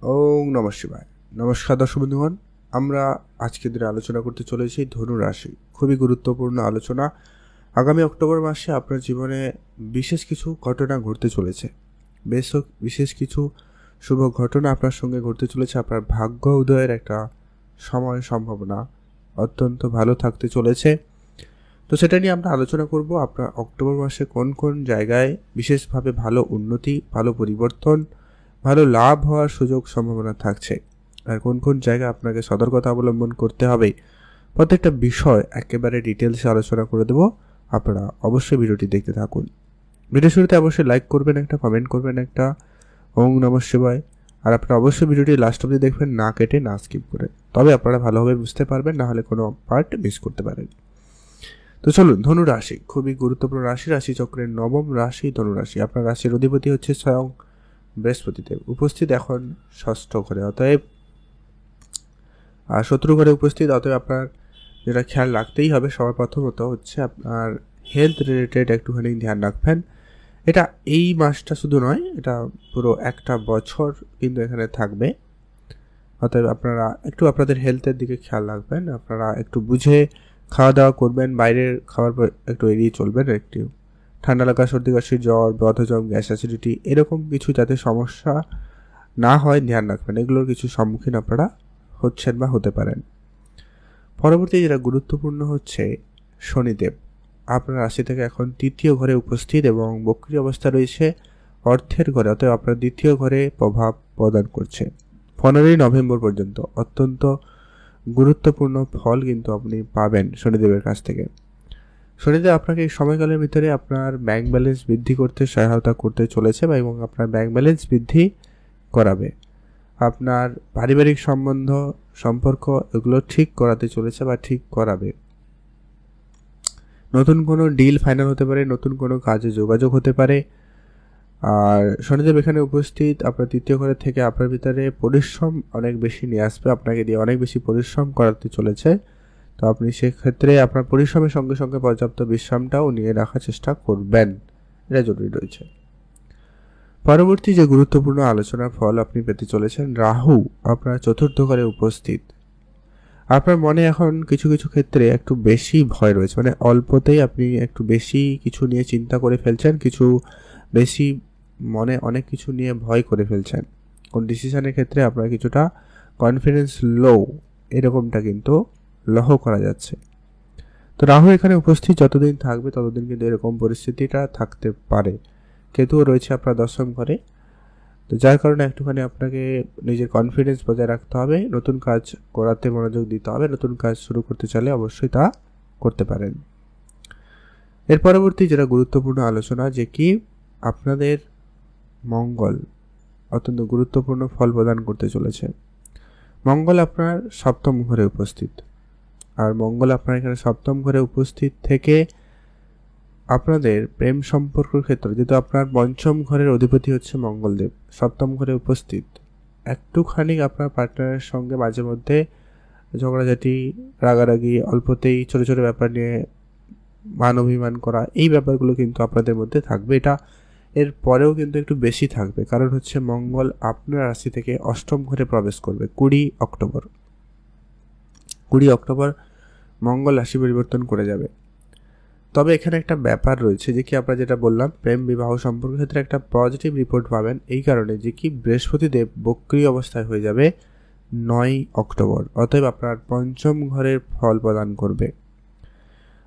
ওং নমঃ শিবায়। নমস্কার দর্শক বন্ধুগণ, আমরা আজকের দিনে আলোচনা করতে চলেছি ধনু রাশি। খুবই গুরুত্বপূর্ণ আলোচনা। আগামী অক্টোবর মাসে আপনার জীবনে বিশেষ কিছু ঘটনা ঘটতে চলেছে। বিশেষ কিছু শুভ ঘটনা আপনার সঙ্গে ঘটতে চলেছে। আপনার ভাগ্য উদয়ের একটা সময় সম্ভাবনা অত্যন্ত ভালো থাকতে চলেছে। তো সেটা নিয়ে আমরা আলোচনা করব। আপনার অক্টোবর মাসে কোন কোন জায়গায় বিশেষভাবে ভালো উন্নতি, ভালো পরিবর্তন, ভালো লাভ হওয়ার সুযোগ সম্ভাবনা থাকছে, আর কোন কোন জায়গায় আপনাকে সতর্কতা অবলম্বন করতে হবে, প্রত্যেকটা বিষয় একেবারে ডিটেলসে আলোচনা করে দেবো। আপনারা অবশ্যই ভিডিওটি দেখতে থাকুন। ভিডিও শুরুতে অবশ্যই লাইক করবেন, একটা কমেন্ট করবেন, একটা ওং নমঃ শিবায়। আর আপনারা অবশ্যই ভিডিওটি লাস্ট অবধি দেখবেন, না কেটে না স্কিপ করে, তবে আপনারা ভালোভাবে বুঝতে পারবেন, না হলে কোনো পার্ট মিস করতে পারেন। তো চলুন, ধনু রাশি খুবই গুরুত্বপূর্ণ রাশি। রাশিচক্রের নবম রাশি ধনু রাশি। আপনার রাশির অধিপতি হচ্ছে স্বয়ং বৃহস্পতিদেব, উপস্থিত এখন ষষ্ঠ ঘরে, অতএব শত্রু ঘরে উপস্থিত। অতএব আপনার যেটা খেয়াল রাখতেই হবে সবার প্রথমত হচ্ছে আপনার হেলথ রিলেটেড একটুখানি ধ্যান রাখবেন। এটা এই মাসটা শুধু নয়, এটা পুরো একটা বছর কিন্তু এখানে থাকবে। অতএব আপনারা একটু আপনাদের হেলথের দিকে খেয়াল রাখবেন। আপনারা একটু বুঝে খাওয়া দাওয়া করবেন, বাইরের খাবার একটু এড়িয়ে চলবেন। একটু ঠান্ডা লাগা, সর্দি কাশি, জ্বর, বদহজম, গ্যাস অ্যাসিডিটি এরকম কিছু যাতে সমস্যা না হয় ধ্যান রাখবেন। এগুলোর কিছু সম্মুখীন আপনারা হচ্ছেন বা হতে পারেন। পরবর্তী যেটা গুরুত্বপূর্ণ হচ্ছে শনিদেব আপনার রাশি থেকে এখন তৃতীয় ঘরে উপস্থিত এবং বক্রী অবস্থা রয়েছে অর্থের ঘরে। অতএব আপনার দ্বিতীয় ঘরে প্রভাব প্রদান করছে 15ই নভেম্বর পর্যন্ত। অত্যন্ত গুরুত্বপূর্ণ ফল কিন্তু আপনি পাবেন শনিদেবের কাছ থেকে। শনিদেব আপনাকে এই সময়কালের ভিতরে আপনার ব্যাংক ব্যালেন্স বৃদ্ধি করতে সহায়তা করতে চলেছে এবং আপনার ব্যাংক ব্যালেন্স বৃদ্ধি করাবে। আপনার পারিবারিক সম্পর্ক এগুলো ঠিক করাতে চলেছে বা ঠিক করাবে। নতুন কোনো ডিল ফাইনাল হতে পারে, নতুন কোনো কাজে যোগাযোগ হতে পারে। আর শনিদেব এখানে উপস্থিত আপনার তৃতীয় ঘরে থেকে আপনার ভিতরে পরিশ্রম অনেক বেশি নিয়ে আসবে, আপনাকে দিয়ে অনেক বেশি পরিশ্রম করাতে চলেছে। তো আপনি সেক্ষেত্রে আপনার পরিশ্রমের সঙ্গে সঙ্গে পর্যাপ্ত বিশ্রামটাও নিয়ে রাখার চেষ্টা করবেন, এটা জরুরি রয়েছে। পরবর্তী যে গুরুত্বপূর্ণ আলোচনার ফল আপনি পেতে চলেছেন, রাহু আপনার চতুর্থ ঘরে উপস্থিত। আপনার মনে এখন কিছু কিছু ক্ষেত্রে একটু বেশি ভয় রয়েছে, মানে অল্পতেই আপনি একটু বেশি কিছু নিয়ে চিন্তা করে ফেলছেন, কিছু বেশি মনে অনেক কিছু নিয়ে ভয় করে ফেলছেন। কোন ডিসিশনের ক্ষেত্রে আপনার কিছুটা কনফিডেন্স লো, এরকমটা কিন্তু লহ করা যাচ্ছে। তো রাহু এখানে উপস্থিত যতদিন থাকবে ততদিন কিন্তু এরকম পরিস্থিতিটা থাকতে পারে। কেতুও রয়েছে আপনার দশম ঘরে, তো যার কারণে একটুখানি আপনাকে নিজের কনফিডেন্স বজায় রাখতে হবে, নতুন কাজ করাতে মনোযোগ দিতে হবে। নতুন কাজ শুরু করতে চাইলে অবশ্যই তা করতে পারেন। এর পরবর্তী যেটা গুরুত্বপূর্ণ আলোচনা, যে কি আপনাদের মঙ্গল অত্যন্ত গুরুত্বপূর্ণ ফল প্রদান করতে চলেছে। মঙ্গল আপনার সপ্তম ঘরে উপস্থিত, আর মঙ্গল আপনার এখানে সপ্তম ঘরে উপস্থিত থেকে আপনাদের প্রেম সম্পর্কের ক্ষেত্রে, যেহেতু আপনার পঞ্চম ঘরের অধিপতি হচ্ছে মঙ্গলদেব, সপ্তম ঘরে উপস্থিত, একটুখানি আপনার পার্টনারের সঙ্গে মাঝে মধ্যে ঝগড়াঝাটি, রাগারাগি, অল্পতেই ছোট ছোট ব্যাপার নিয়ে মান অভিমান করা, এই ব্যাপারগুলো কিন্তু আপনাদের মধ্যে থাকবে। এটা এর পরেও কিন্তু একটু বেশি থাকবে, কারণ হচ্ছে মঙ্গল আপনার রাশি থেকে অষ্টম ঘরে প্রবেশ করবে 20 অক্টোবর। 20 অক্টোবর মঙ্গল রাশি পরিবর্তন করে যাবে। তবে এখানে একটা ব্যাপার রয়েছে, যে কি আপনারা যেটা বললাম প্রেম বিবাহ সম্পর্কের ক্ষেত্রে একটা পজিটিভ রিপোর্ট পাবেন, এই কারণে যে কি বৃহস্পতিদেব বক্রী অবস্থায় হয়ে যাবে 9 অক্টোবর। অতএব আপনার পঞ্চম ঘরের ফল প্রদান করবে।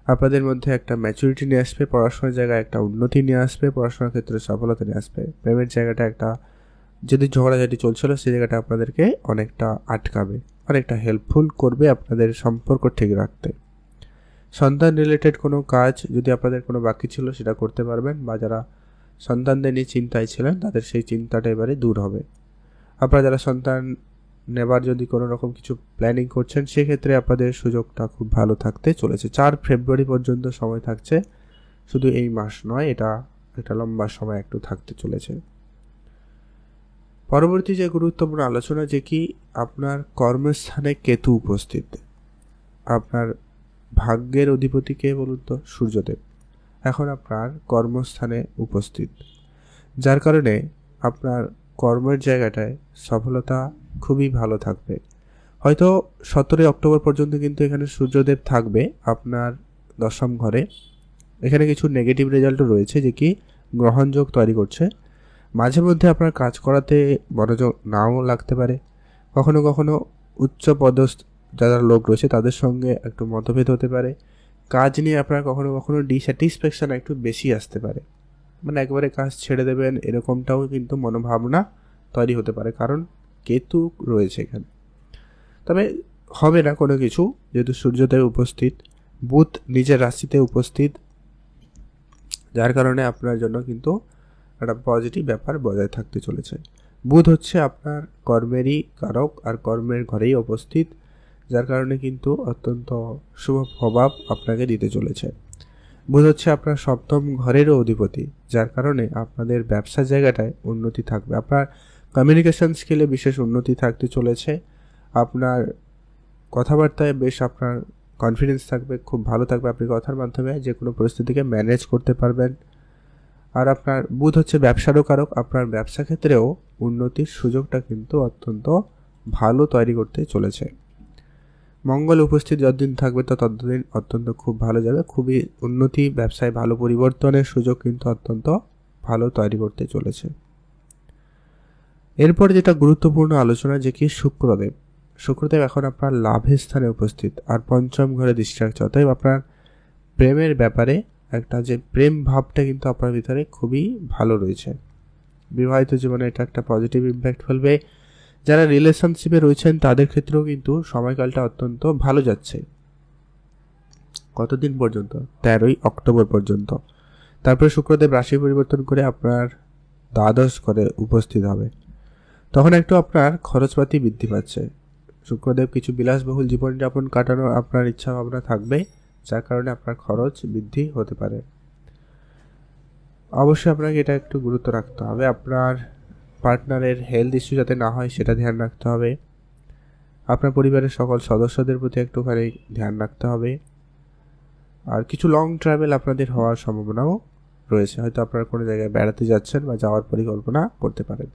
আপনাদের মধ্যে একটা ম্যাচুরিটি নিয়ে আসবে, পড়াশোনার জায়গায় একটা উন্নতি নিয়ে আসবে, পড়াশোনার ক্ষেত্রে সফলতা নিয়ে আসবে। প্রেমের জায়গাটা একটা যদি ঝগড়াঝাটি চলছিল সেই জায়গাটা আপনাদেরকে অনেকটা আটকাবে, অনেকটা হেল্পফুল করবে আপনাদের সম্পর্ক ঠিক রাখতে। সন্তান রিলেটেড কোনো কাজ যদি আপনাদের কোনো বাকি ছিল সেটা করতে পারবেন, বা যারা সন্তানদের নিয়ে চিন্তায় ছিলেন তাদের সেই চিন্তাটা এবারে দূর হবে। আপনারা যারা সন্তান নেবার যদি কোনো রকম কিছু প্ল্যানিং করছেন, সেক্ষেত্রে আপনাদের সুযোগটা খুব ভালো থাকতে চলেছে। 4 ফেব্রুয়ারি পর্যন্ত সময় থাকছে, শুধু এই মাস নয়, এটা একটা লম্বা সময় একটু থাকতে চলেছে। পরবর্তী যে গুরুত্বপূর্ণ আলোচনা, যে কি আপনার কর্মস্থানে কেতু উপস্থিত। আপনার ভাগ্যের অধিপতি কে বলুন তো? সূর্যদেব এখন আপনার কর্মস্থানে উপস্থিত, যার কারণে আপনার কর্মের জায়গাটায় সফলতা খুবই ভালো থাকবে। হয়তো 17 অক্টোবর পর্যন্ত কিন্তু এখানে সূর্যদেব থাকবে আপনার দশম ঘরে। এখানে কিছু নেগেটিভ রেজাল্টও রয়েছে, যে কি গ্রহণযোগ তৈরি করছে। মাঝে মধ্যে আপনার কাজ করাতে মনোযোগ নাও লাগতে পারে। কখনো কখনো উচ্চ পদস্থ যারা লোক রয়েছে তাদের সঙ্গে একটু মতভেদ হতে পারে। কাজ নিয়ে আপনার কখনো কখনো ডিস্যাটিসফ্যাকশন একটু বেশি আসতে পারে, মানে একবারে কাজ ছেড়ে দেবেন এরকমটাও কিন্তু মনোভাবনা তৈরি হতে পারে, কারণ কেতু রয়েছে এখানে। তবে হবে না কোনো কিছু, যেহেতু সূর্যদেব উপস্থিত, বুধ নিজের রাশিতে উপস্থিত, যার কারণে আপনার জন্য কিন্তু একটা পজিটিভ ব্যাপার বজায় থাকতে চলেছে। বুধ হচ্ছে আপনার কর্মেরই কারক আর কর্মের ঘরেই উপস্থিত, যার কারণে কিন্তু অত্যন্ত শুভ প্রভাব আপনাকে দিতে চলেছে। বুধ হচ্ছে আপনার সপ্তম ঘরেরও অধিপতি, যার কারণে আপনাদের ব্যবসার জায়গাটায় উন্নতি থাকবে। আপনার কমিউনিকেশন স্কিলে বিশেষ উন্নতি থাকতে চলেছে। আপনার কথাবার্তায় বেশ আপনার কনফিডেন্স থাকবে, খুব ভালো থাকবে। আপনি কথার মাধ্যমে যে কোনো পরিস্থিতিকে ম্যানেজ করতে পারবেন। আর আপনার বুধ হচ্ছে ব্যবসারও কারক, আপনার ব্যবসা ক্ষেত্রেও উন্নতির সুযোগটা কিন্তু অত্যন্ত ভালো তৈরি করতে চলেছে। মঙ্গল উপস্থিত যতদিন থাকবে ততদিন অত্যন্ত খুব ভালো যাবে, খুবই উন্নতি, ব্যবসায় ভালো পরিবর্তনের সুযোগ কিন্তু অত্যন্ত ভালো তৈরি করতে চলেছে। এরপর যেটা গুরুত্বপূর্ণ আলোচনা, যে কি শুক্রদেব এখন আপনার লাভের স্থানে উপস্থিত আর পঞ্চম ঘরে দৃষ্টি রাখছে। অতএব আপনার প্রেমের ব্যাপারে একটা যে প্রেম ভাবটা কিন্তু আপনার ভিতরে খুবই ভালো রয়েছে। বিবাহিত জীবনে এটা একটা পজিটিভ ইম্প্যাক্ট ফেলবে। যারা রিলেশনশিপে রয়েছেন তাদের ক্ষেত্রেও কিন্তু সময়কালটা অত্যন্ত ভালো যাচ্ছে। কতদিন পর্যন্ত? 13 অক্টোবর পর্যন্ত। তারপরে শুক্রদেব রাশি পরিবর্তন করে আপনার দ্বাদশ ঘরে উপস্থিত হবে। তখন একটু আপনার খরচপাতি বৃদ্ধি পাচ্ছে। শুক্রদেব কিছু বিলাসবহুল জীবনযাপন কাটানোর আপনার ইচ্ছা ভাবনা থাকবে, যার কারণে আপনার খরচ বৃদ্ধি হতে পারে। অবশ্যই আপনাকে এটা একটু গুরুত্ব রাখতে হবে। আপনার পার্টনারের হেলথ ইস্যু যাতে না হয় সেটা ধ্যান রাখতে হবে। আপনার পরিবারের সকল সদস্যদের প্রতি একটুখানি ধ্যান রাখতে হবে। আর কিছু লং ট্রাভেল আপনাদের হওয়ার সম্ভাবনাও রয়েছে। হয়তো আপনারা কোনো জায়গায় বেড়াতে যাচ্ছেন বা যাওয়ার পরিকল্পনা করতে পারেন।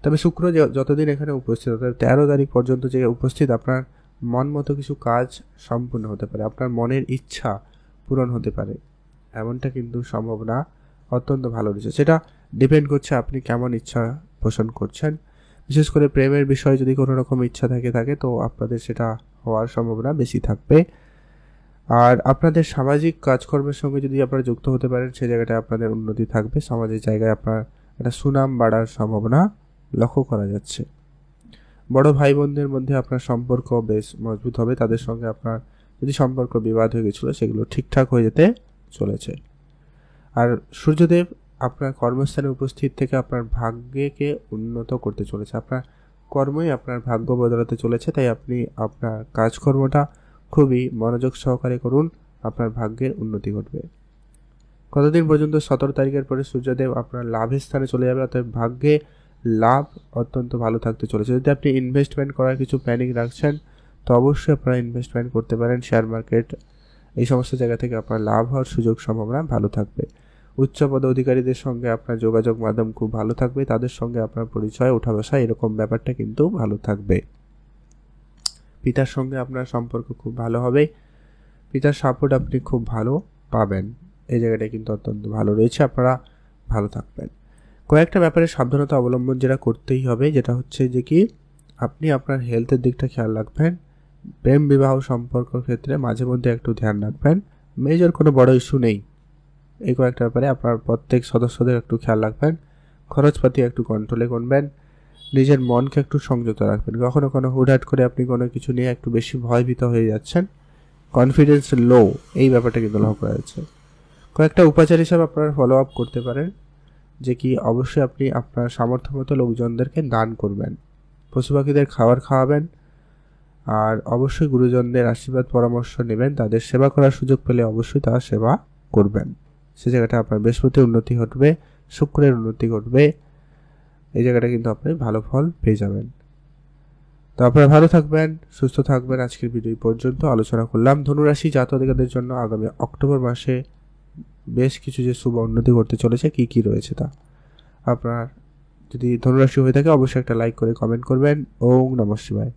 তবে শুক্র যতদিন এখানে উপস্থিত, অর্থাৎ 13 তারিখ পর্যন্ত যে উপস্থিত, আপনার মন মতো কিছু কাজ সম্পূর্ণ হতে পারে, আপনার মনের ইচ্ছা পূরণ হতে পারে, এমনটা কিন্তু সম্ভাবনা অত্যন্ত ভালো রয়েছে। সেটা ডিপেন্ড করছে আপনি কেমন ইচ্ছা পোষণ করছেন। বিশেষ করে প্রেমের বিষয়ে যদি কোনো রকম ইচ্ছা থাকে তো আপনাদের সেটা হওয়ার সম্ভাবনা বেশি থাকবে। আর আপনাদের সামাজিক কাজকর্মের সঙ্গে যদি আপনারা যুক্ত হতে পারেন, সেই জায়গাটায় আপনাদের উন্নতি থাকবে। সমাজের জায়গায় আপনার একটা সুনাম বাড়ার সম্ভাবনা লক্ষ্য করা যাচ্ছে। বড় ভাই বোনদের মধ্যে আপনার সম্পর্ক বেশ মজবুত হবে। তাদের সঙ্গে আপনার যদি সম্পর্ক বিবাদ হয়ে গেছিলো সেগুলো ঠিকঠাক হয়ে যেতে চলেছে। আর সূর্যদেব আপনার কর্মস্থানে উপস্থিত থেকে আপনার ভাগ্যকে উন্নত করতে চলেছে। আপনার কর্মই আপনার ভাগ্য বদলাতে চলেছে, তাই আপনি আপনার কাজকর্মটা খুবই মনোযোগ সহকারে করুন, আপনার ভাগ্যের উন্নতি ঘটবে। কতদিন পর্যন্ত? 17 তারিখের পরে সূর্যদেব আপনার লাভের স্থানে চলে যাবে, অর্থাৎ ভাগ্যে লাভ অত্যন্ত ভালো থাকতে চলেছে। যদি আপনি ইনভেস্টমেন্ট করার কিছু প্ল্যানিং রাখছেন তো অবশ্যই আপনারা ইনভেস্টমেন্ট করতে পারেন। শেয়ার মার্কেট এই সমস্ত জায়গা থেকে আপনার লাভ হওয়ার সুযোগ সম্ভাবনা ভালো থাকবে। উচ্চ পদাধিকারীদের সঙ্গে আপনার যোগাযোগ মাধ্যম খুব ভালো থাকবে, তাদের সঙ্গে আপনার পরিচয় ওঠা বসা এরকম ব্যাপারটা কিন্তু ভালো থাকবে। পিতার সঙ্গে আপনার সম্পর্ক খুব ভালো হবে, পিতার সাপোর্ট আপনি খুব ভালো পাবেন। এই জায়গাটা কিন্তু অত্যন্ত ভালো রয়েছে, আপনারা ভালো থাকবেন। কয়েকটা ব্যাপারে সাবধানতা অবলম্বন যেটা করতেই হবে, যেটা হচ্ছে যে কি আপনি আপনার হেলথের দিকটা খেয়াল রাখবেন। প্রেম বিবাহ সম্পর্ক ক্ষেত্রে মাঝে মধ্যে একটু ধ্যান রাখবেন। মেজর কোনো বড় ইস্যু নেই, এই কয়েকটা ব্যাপারে আপনার প্রত্যেক সদস্যদের একটু খেয়াল রাখবেন। খরচপাতি একটু কন্ট্রোলে করবেন, নিজের মনকে একটু সংযত রাখবেন। কখনো কোনো হুটহাট করে আপনি কোনো কিছু নিয়ে একটু বেশি ভয়ভীত হয়ে যাচ্ছেন, কনফিডেন্স লো, এই ব্যাপারটা কিন্তু লক্ষ্য করা যাচ্ছে। কয়েকটা উপাচার হিসাবে আপনারা ফলো আপ করতে পারেন, যে কি অবশ্যই আপনি আপনার সামর্থ্য মতো লোকজনদেরকে দান করবেন, পশু পাখিদের খাবার খাওয়াবেন, আর অবশ্যই গুরুজনদের আশীর্বাদ পরামর্শ নেবেন। তাদের সেবা করার সুযোগ পেলে অবশ্যই তার সেবা করবেন। সে জায়গাটা আপনার বৃহস্পতির উন্নতি ঘটবে, শুক্রের উন্নতি ঘটবে, এই জায়গাটা কিন্তু আপনি ভালো ফল পেয়ে যাবেন। তো আপনারা ভালো থাকবেন, সুস্থ থাকবেন। আজকের ভিডিও পর্যন্ত আলোচনা করলাম ধনুরাশি জাতকদের জন্য আগামী অক্টোবর মাসে বেশ কিছু যে শুভ উন্নতি করতে চলেছে কি কি রয়েছে তা। আপনার যদি ধনুরাশি হয়ে থাকে অবশ্যই একটা লাইক করে কমেন্ট করবেন। ওম নমঃ শিবায়।